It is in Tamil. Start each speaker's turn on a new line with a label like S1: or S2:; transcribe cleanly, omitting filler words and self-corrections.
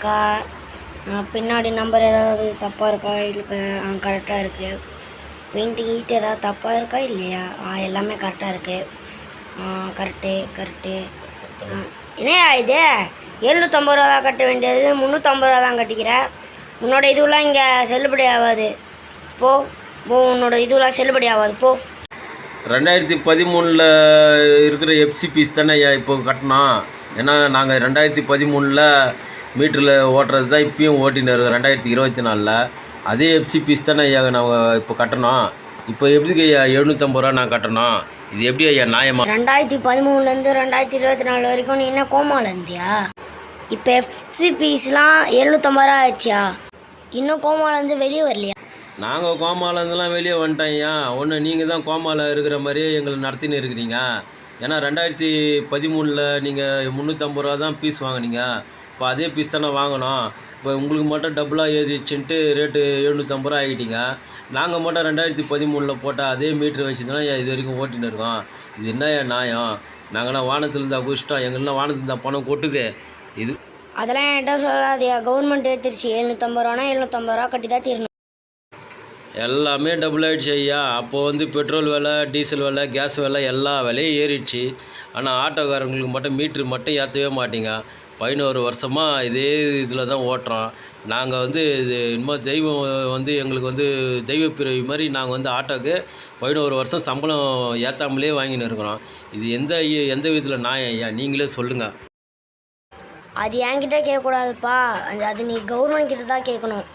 S1: இருக்கா, பின்னாடி நம்பர் ஏதாவது தப்பாக இருக்கா, இல்லை கரெக்டாக இருக்குது. பெயிண்ட் கீட்டு ஏதாவது தப்பாக இருக்கா இல்லையா? எல்லாமே கரெக்டாக இருக்குது. கரெக்டு. என்னையா இது 750 ரூபா தான் கட்ட வேண்டியது, 350 ரூபா தான் கட்டிக்கிற. உன்னோட இதுவெலாம் இங்கே செல்லுபடி ஆகாது. போ உன்னோட இதுவெலாம் செல்லுபடி ஆகாது போ.
S2: 2013 இருக்கிற எஃப்சி பீஸ் தானே ஐயா இப்போ கட்டணும். ஏன்னா நாங்கள் 2013 மீட்டரில் ஓட்டுறது தான் இப்பயும் ஓட்டின்னு இருக்கோம். 2024 அதே எஃப்சி பீஸ் தானே ஐயா நாங்கள் இப்போ கட்டணும். இப்போ எப்படிக்கு ஐயா 750 ரூபா நான் கட்டணும்? இது எப்படி ஐயா நியாயமா?
S1: 2013 2024 வரைக்கும் நீ என்ன கோமாவில் இருந்தியா? இப்போ எஃப்சி பீஸ்லாம் 750 ரூபா ஆயிடுச்சியா? இன்னும் கோமாவிலேருந்து வெளியே வரலையா?
S2: நாங்கள் கோமாவிலேருந்துலாம் வெளியே வந்துட்டோம் ஐயா. ஒன்று நீங்கள் தான் கோமாவில் இருக்கிற மாதிரியே எங்களை நடத்தின்னு இருக்கிறீங்க. ஏன்னா 2013 நீங்கள் 350 ரூபா தான் பீஸ் வாங்கினீங்க. இப்போ அதே பீஸ் தானே வாங்கணும். இப்போ உங்களுக்கு மட்டும் டபுளாக ஏறிச்சுன்ட்டு ரேட்டு 750 ரூபா ஆகிட்டீங்க. நாங்கள் மட்டும் 2013 போட்டால் அதே மீட்ரு வச்சுருந்தோன்னா இது வரைக்கும் ஓட்டின்னு இருக்கோம். இது என்ன நியாயம்? நாங்களாம் வானத்தில் இருந்தால் குஷ்டம், எங்கள்லாம் வானத்தில் இருந்தால் பணம் கொட்டுது. இது
S1: அதெல்லாம் என்கிட்ட சொல்லாதியா. கவர்மெண்ட் ஏற்றிருச்சு. 750 ரூபானா 750 ரூபா கட்டி தான் தீரணும்.
S2: எல்லாமே டபுள் ஆகிடுச்சு ஐயா. அப்போது பெட்ரோல் விலை, டீசல் விலை, கேஸ் விலை எல்லா விலையும் ஏறிடுச்சு. ஆனால் ஆட்டோக்காரங்களுக்கு மட்டும் மீட்ரு மட்டும் ஏற்றவே மாட்டீங்க. 11 வருஷமாக இதே இதில் தான் ஓட்டுறோம். நாங்கள் இது இன்னும் தெய்வம் எங்களுக்கு தெய்வப்பிறவி மாதிரி நாங்கள் ஆட்டோக்கு 11 வருஷம் சம்பளம் ஏற்றாமலே வாங்கின்னு இருக்கிறோம். இது எந்த விதத்தில் நியாயம் ஐயா? நீங்களே சொல்லுங்கள்.
S1: அது என்கிட்ட கேட்கக்கூடாதுப்பா. அது நீ கவர்மெண்ட் கிட்ட தான் கேட்கணும்.